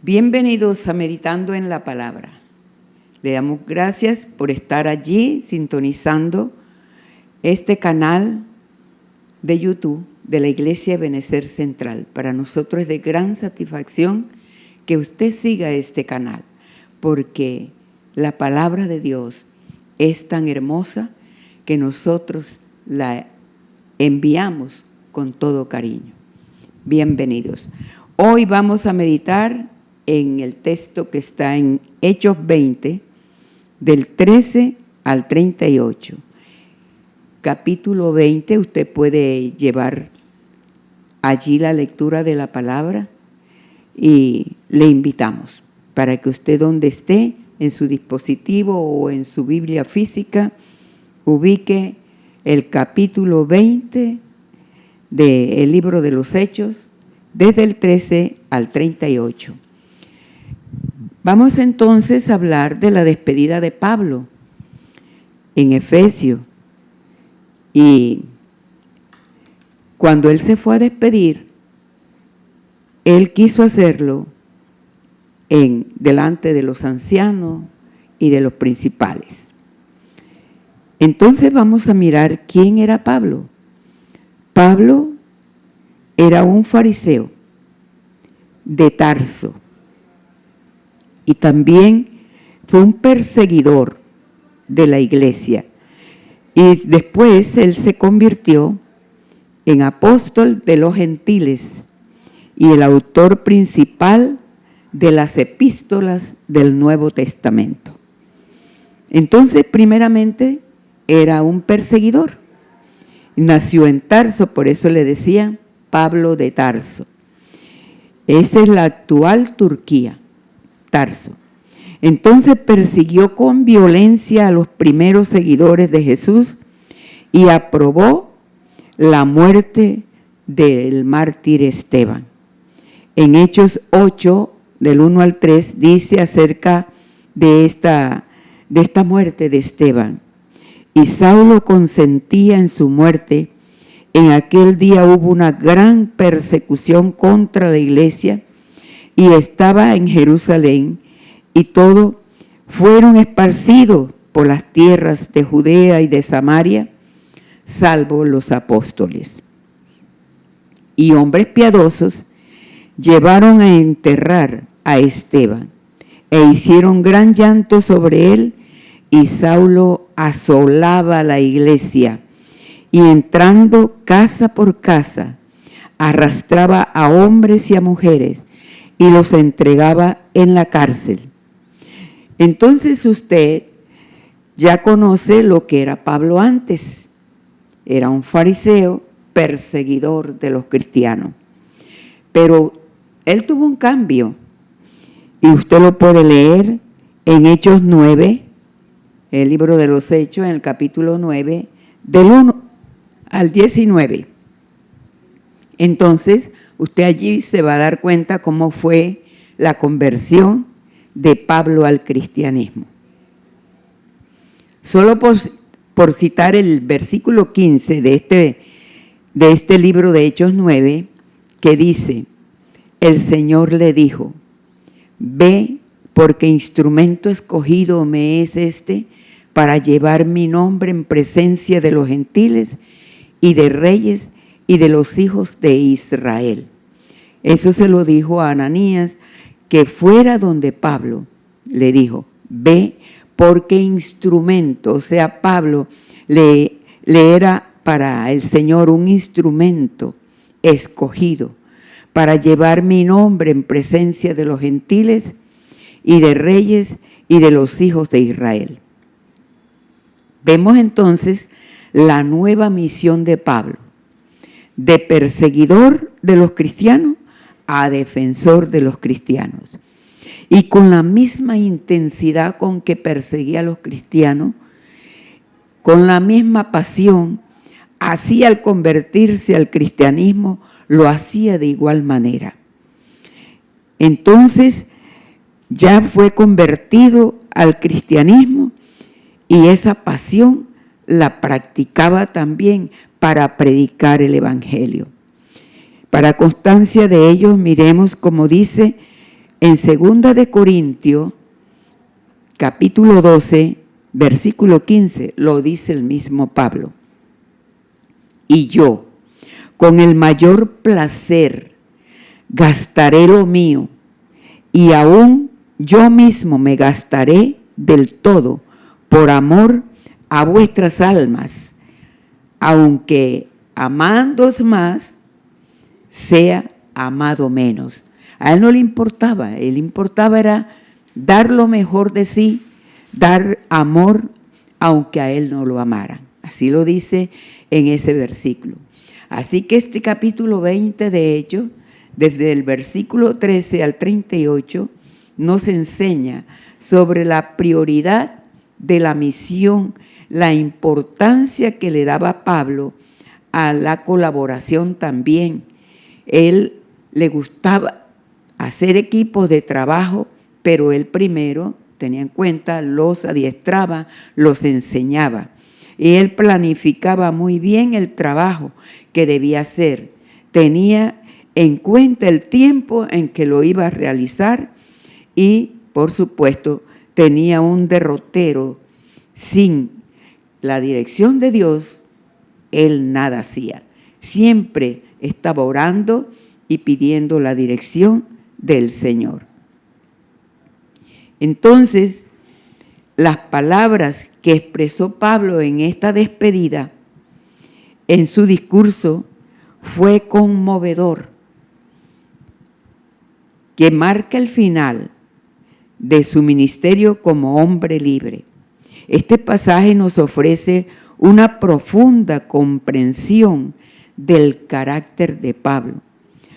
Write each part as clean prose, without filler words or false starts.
Bienvenidos a Meditando en la Palabra. Le damos gracias por estar allí sintonizando este canal de YouTube de la Iglesia Ebenezer Central. Para nosotros es de gran satisfacción que usted siga este canal, porque la palabra de Dios es tan hermosa que nosotros la enviamos con todo cariño. Bienvenidos. Hoy vamos a meditar en el texto que está en Hechos 20, del 13 al 38. Capítulo 20, usted puede llevar allí la lectura de la palabra y le invitamos para que usted, donde esté, en su dispositivo o en su Biblia física, ubique el capítulo 20 del libro de los Hechos, desde el 13 al 38. Vamos entonces a hablar de la despedida de Pablo en Efesios. Y cuando él se fue a despedir, él quiso hacerlo delante de los ancianos y de los principales. Entonces vamos a mirar quién era Pablo. Pablo era un fariseo de Tarso. Y también fue un perseguidor de la iglesia. Y después él se convirtió en apóstol de los gentiles y el autor principal de las epístolas del Nuevo Testamento. Entonces, primeramente, era un perseguidor. Nació en Tarso, por eso le decían Pablo de Tarso. Esa es la actual Turquía. Tarso. Entonces persiguió con violencia a los primeros seguidores de Jesús y aprobó la muerte del mártir Esteban. En Hechos 8, del 1 al 3, dice acerca de esta muerte de Esteban. Y Saulo consentía en su muerte. En aquel día hubo una gran persecución contra la iglesia, y estaba en Jerusalén, y todos fueron esparcidos por las tierras de Judea y de Samaria, salvo los apóstoles. Y hombres piadosos llevaron a enterrar a Esteban, e hicieron gran llanto sobre él, y Saulo asolaba la iglesia, y entrando casa por casa, arrastraba a hombres y a mujeres, y los entregaba en la cárcel. Entonces usted ya conoce lo que era Pablo antes. Era un fariseo, perseguidor de los cristianos. Pero él tuvo un cambio, y usted lo puede leer en Hechos 9, el libro de los Hechos, en el capítulo 9, del 1 al 19. Entonces, usted allí se va a dar cuenta cómo fue la conversión de Pablo al cristianismo. Solo por citar el versículo 15 de este libro de Hechos 9, que dice: el Señor le dijo, ve, porque instrumento escogido me es para llevar mi nombre en presencia de los gentiles y de reyes y de los hijos de Israel. Eso se lo dijo a Ananías, que fuera donde Pablo. Le dijo, ve, porque instrumento, o sea, Pablo le era para el Señor un instrumento escogido para llevar mi nombre en presencia de los gentiles y de reyes y de los hijos de Israel. Vemos entonces la nueva misión de Pablo, de perseguidor de los cristianos a defensor de los cristianos. Y con la misma intensidad con que perseguía a los cristianos, con la misma pasión, así al convertirse al cristianismo, lo hacía de igual manera. Entonces, ya fue convertido al cristianismo y esa pasión la practicaba también para predicar el evangelio. Para constancia de ello, miremos como dice En 2 de Corintios, capítulo 12, versículo 15, lo dice el mismo Pablo. Y yo, con el mayor placer, gastaré lo mío, y aún yo mismo me gastaré del todo por amor a vuestras almas, aunque amándoos más, sea amado menos. A él no le importaba, él importaba era dar lo mejor de sí, dar amor, aunque a él no lo amaran. Así lo dice en ese versículo. Así que este capítulo 20 de Hechos, desde el versículo 13 al 38, nos enseña sobre la prioridad de la misión, la importancia que le daba Pablo a la colaboración también. Él le gustaba hacer equipos de trabajo, pero él primero tenía en cuenta, los adiestraba, los enseñaba. Y él planificaba muy bien el trabajo que debía hacer. Tenía en cuenta el tiempo en que lo iba a realizar y, por supuesto, tenía un derrotero. Sin la dirección de Dios, él nada hacía. Siempre estaba orando y pidiendo la dirección del Señor. Entonces, las palabras que expresó Pablo en esta despedida, en su discurso, fue conmovedor, que marca el final de su ministerio como hombre libre. Este pasaje nos ofrece una profunda comprensión del carácter de Pablo,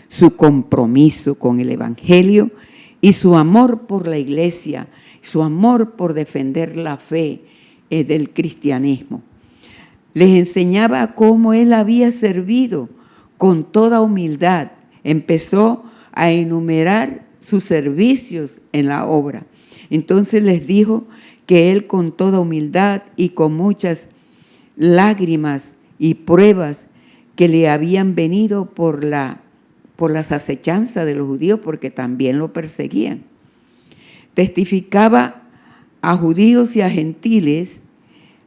su compromiso con el Evangelio y su amor por la iglesia, su amor por defender la fe del cristianismo. Les enseñaba cómo él había servido con toda humildad. Empezó a enumerar sus servicios en la obra. Entonces les dijo que él con toda humildad y con muchas lágrimas y pruebas que le habían venido por las acechanzas de los judíos, porque también lo perseguían. Testificaba a judíos y a gentiles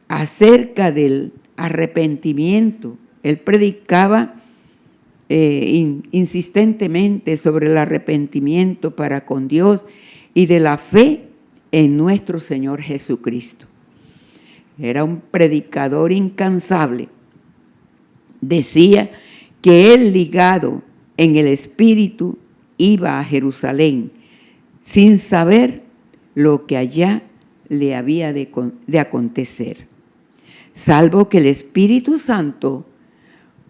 acerca del arrepentimiento. Él predicaba insistentemente sobre el arrepentimiento para con Dios y de la fe en nuestro Señor Jesucristo. Era un predicador incansable. Decía que él, ligado en el Espíritu, iba a Jerusalén sin saber lo que allá le había de acontecer, salvo que el Espíritu Santo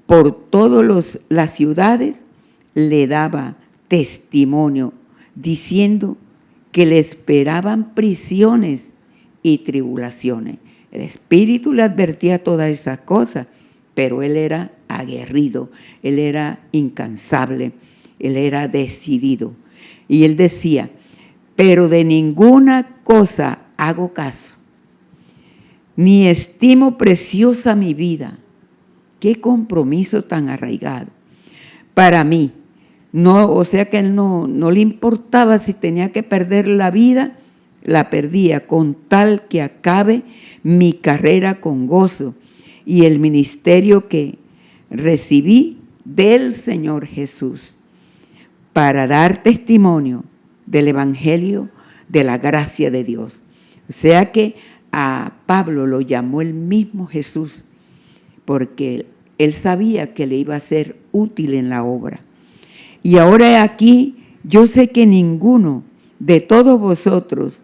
por todas las ciudades le daba testimonio, diciendo que le esperaban prisiones y tribulaciones. El Espíritu le advertía todas esas cosas, pero él era aguerrido, él era incansable, él era decidido. Y él decía, pero de ninguna cosa hago caso, ni estimo preciosa mi vida. Qué compromiso tan arraigado. Para mí, no, o sea que él no le importaba si tenía que perder la vida, la perdía con tal que acabe mi carrera con gozo y el ministerio que recibí del Señor Jesús para dar testimonio del Evangelio de la gracia de Dios. O sea que a Pablo lo llamó el mismo Jesús, porque él sabía que le iba a ser útil en la obra. Y ahora aquí yo sé que ninguno de todos vosotros,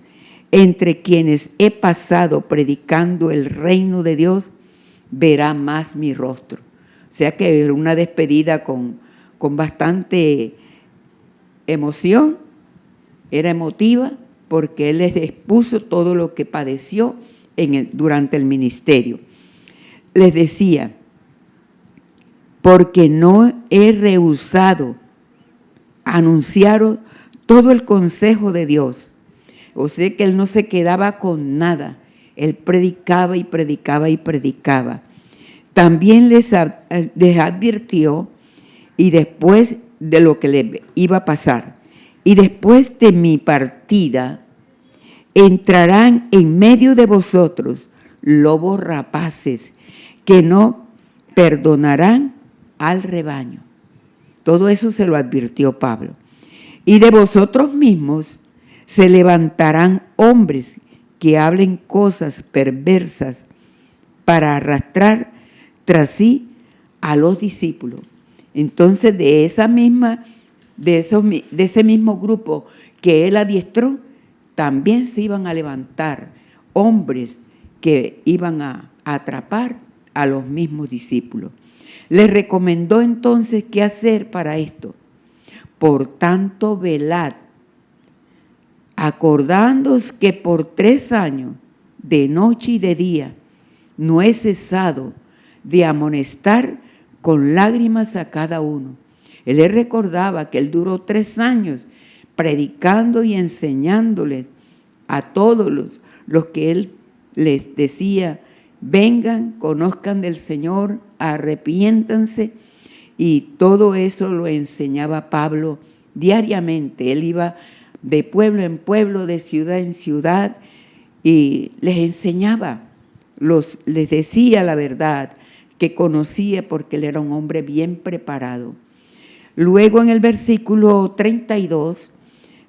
entre quienes he pasado predicando el reino de Dios, verá más mi rostro. O sea que era una despedida con bastante emoción, era emotiva, porque él les expuso todo lo que padeció durante el ministerio. Les decía, porque no he rehusado anunciar todo el consejo de Dios. O sea que él no se quedaba con nada, él predicaba y predicaba y predicaba. También les advirtió, y después de lo que le iba a pasar, y después de mi partida entrarán en medio de vosotros lobos rapaces que no perdonarán al rebaño. Todo eso se lo advirtió Pablo. Y de vosotros mismos se levantarán hombres que hablen cosas perversas para arrastrar tras sí a los discípulos. Entonces, de ese mismo grupo que él adiestró, también se iban a levantar hombres que iban a atrapar a los mismos discípulos. Les recomendó entonces qué hacer para esto. Por tanto, velad, acordándoos que por 3 años, de noche y de día, no he cesado de amonestar con lágrimas a cada uno. Él les recordaba que él duró 3 años predicando y enseñándoles a todos los que él les decía: vengan, conozcan del Señor, arrepiéntanse. Y todo eso lo enseñaba Pablo diariamente. Él iba de pueblo en pueblo, de ciudad en ciudad, y les enseñaba, les decía la verdad que conocía, porque él era un hombre bien preparado. Luego en el versículo 32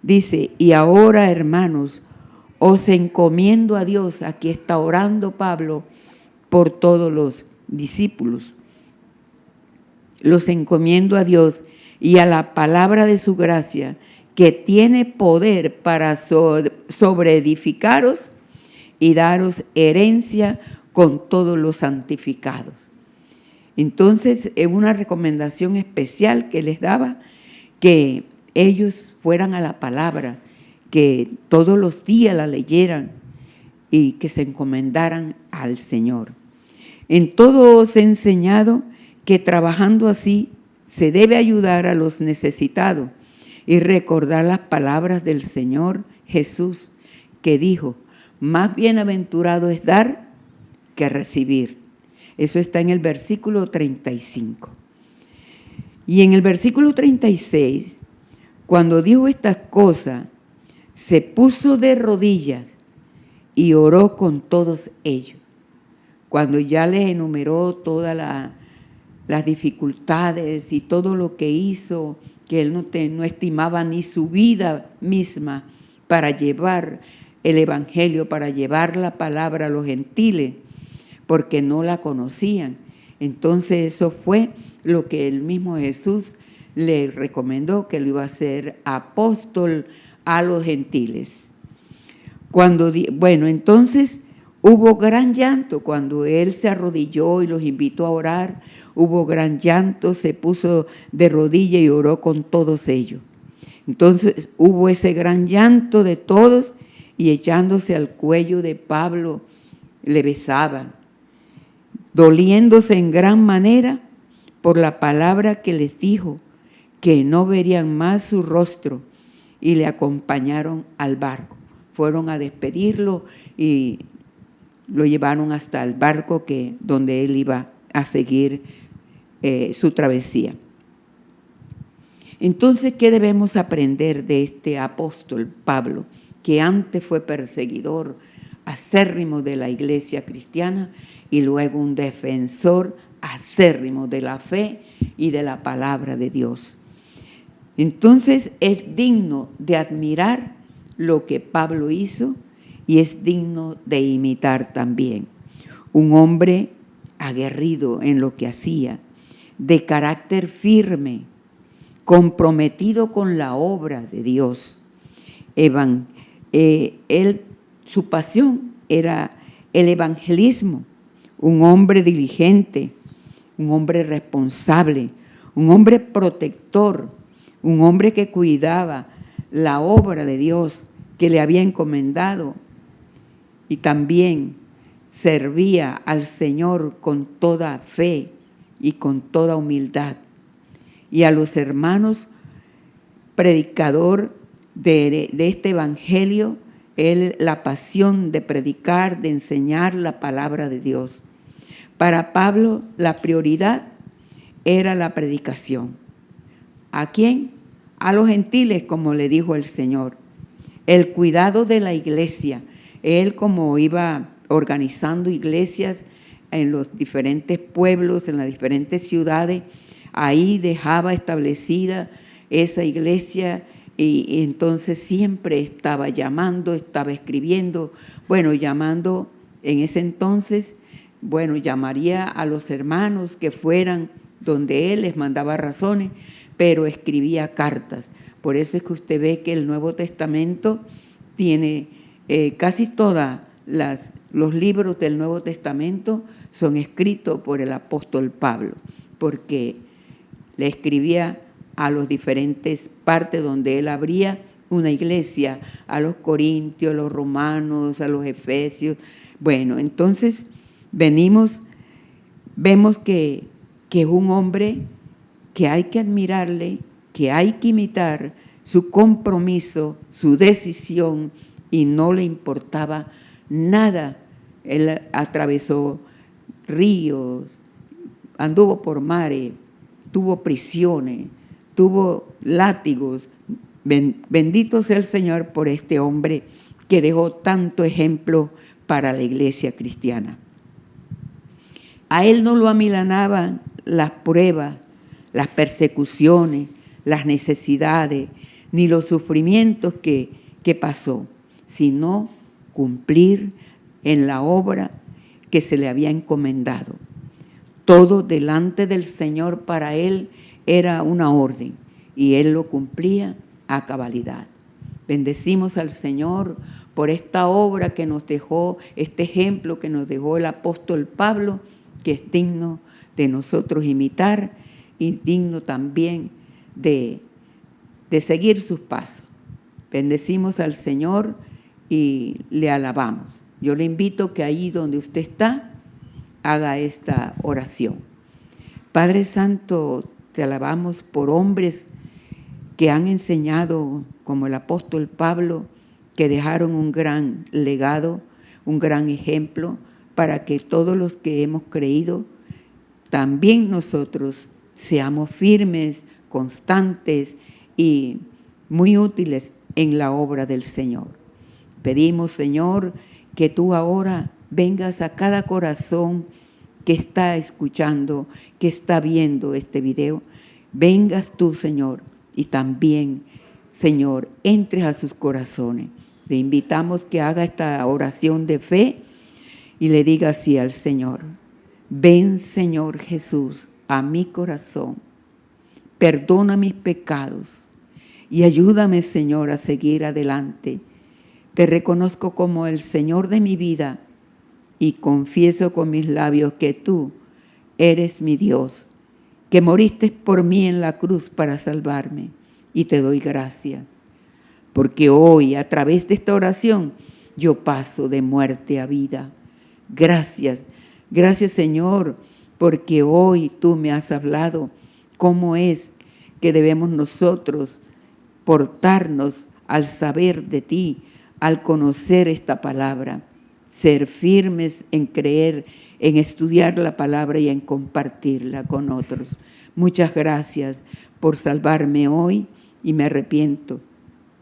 dice: y ahora, hermanos, os encomiendo a Dios. Aquí está orando Pablo por todos los discípulos. Los encomiendo a Dios y a la palabra de su gracia, que tiene poder para sobreedificaros y daros herencia con todos los santificados. Entonces, es una recomendación especial que les daba, que ellos fueran a la palabra, que todos los días la leyeran y que se encomendaran al Señor. En todo os he enseñado que trabajando así se debe ayudar a los necesitados y recordar las palabras del Señor Jesús, que dijo: más bienaventurado es dar que recibir. Eso está en el versículo 35. Y en el versículo 36, cuando dijo estas cosas, se puso de rodillas y oró con todos ellos. Cuando ya les enumeró todas las dificultades y todo lo que hizo, que él no estimaba ni su vida misma para llevar el evangelio, para llevar la palabra a los gentiles, porque no la conocían. Entonces eso fue lo que el mismo Jesús le recomendó, que lo iba a hacer apóstol a los gentiles. Entonces hubo gran llanto cuando él se arrodilló y los invitó a orar. Hubo gran llanto, se puso de rodilla y oró con todos ellos. Entonces hubo ese gran llanto de todos, y echándose al cuello de Pablo le besaban, doliéndose en gran manera por la palabra que les dijo, que no verían más su rostro, y le acompañaron al barco. Fueron a despedirlo y lo llevaron hasta el barco donde él iba a seguir su travesía. Entonces, ¿qué debemos aprender de este apóstol Pablo, que antes fue perseguidor acérrimo de la iglesia cristiana y luego un defensor acérrimo de la fe y de la palabra de Dios? Entonces, es digno de admirar lo que Pablo hizo y es digno de imitar también. Un hombre aguerrido en lo que hacía, de carácter firme, comprometido con la obra de Dios. Su pasión era el evangelismo. Un hombre diligente, un hombre responsable, un hombre protector, un hombre que cuidaba la obra de Dios que le había encomendado, y también servía al Señor con toda fe y con toda humildad. Y a los hermanos, predicador de este evangelio, la pasión de predicar, de enseñar la palabra de Dios. Para Pablo, la prioridad era la predicación. ¿A quién? a los gentiles, como le dijo el Señor. El cuidado de la iglesia. Él, como iba organizando iglesias en los diferentes pueblos, en las diferentes ciudades, ahí dejaba establecida esa iglesia y entonces siempre estaba llamando, estaba escribiendo. Bueno, llamando en ese entonces, bueno, llamaría a los hermanos que fueran donde él les mandaba razones, pero escribía cartas. Por eso es que usted ve que el Nuevo Testamento tiene casi todos los libros del Nuevo Testamento son escritos por el apóstol Pablo, porque le escribía a los diferentes partes donde él abría una iglesia, a los corintios, a los romanos, a los efesios. Bueno, entonces vemos que es un hombre que hay que admirarle, que hay que imitar su compromiso, su decisión, y no le importaba nada. Él atravesó ríos, anduvo por mares, tuvo prisiones, tuvo látigos. Bendito sea el Señor por este hombre que dejó tanto ejemplo para la iglesia cristiana. A él no lo amilanaban las pruebas, las persecuciones, las necesidades, ni los sufrimientos que pasó, sino cumplir en la obra que se le había encomendado. Todo delante del Señor para él era una orden y él lo cumplía a cabalidad. Bendecimos al Señor por esta obra que nos dejó, este ejemplo que nos dejó el apóstol Pablo, que es digno de nosotros imitar y digno también de seguir sus pasos. Bendecimos al Señor y le alabamos. Yo le invito que ahí donde usted está, haga esta oración. Padre Santo, te alabamos por hombres que han enseñado, como el apóstol Pablo, que dejaron un gran legado, un gran ejemplo, para que todos los que hemos creído, también nosotros seamos firmes, constantes y muy útiles en la obra del Señor. Pedimos, Señor, que tú ahora vengas a cada corazón que está escuchando, que está viendo este video. Vengas tú, Señor, y también, Señor, entres a sus corazones. Le invitamos que haga esta oración de fe y le diga así al Señor: ven, Señor Jesús, a mi corazón, perdona mis pecados y ayúdame, Señor, a seguir adelante. Te reconozco como el Señor de mi vida y confieso con mis labios que tú eres mi Dios, que moriste por mí en la cruz para salvarme, y te doy gracias, porque hoy a través de esta oración yo paso de muerte a vida. Gracias, gracias Señor, porque hoy tú me has hablado cómo es que debemos nosotros portarnos al saber de ti, al conocer esta palabra, ser firmes en creer, en estudiar la palabra y en compartirla con otros. Muchas gracias por salvarme hoy y me arrepiento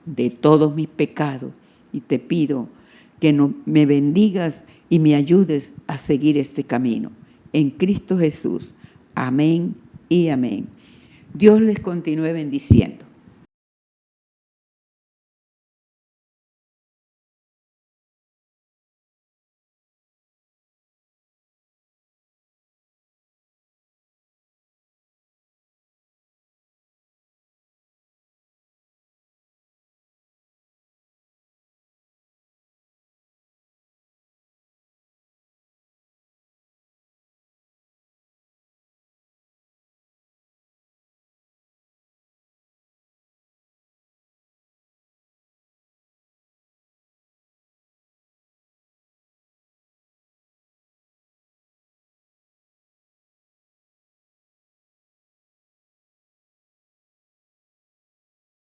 de todos mis pecados y te pido que me bendigas y me ayudes a seguir este camino. En Cristo Jesús. Amén y amén. Dios les continúe bendiciendo.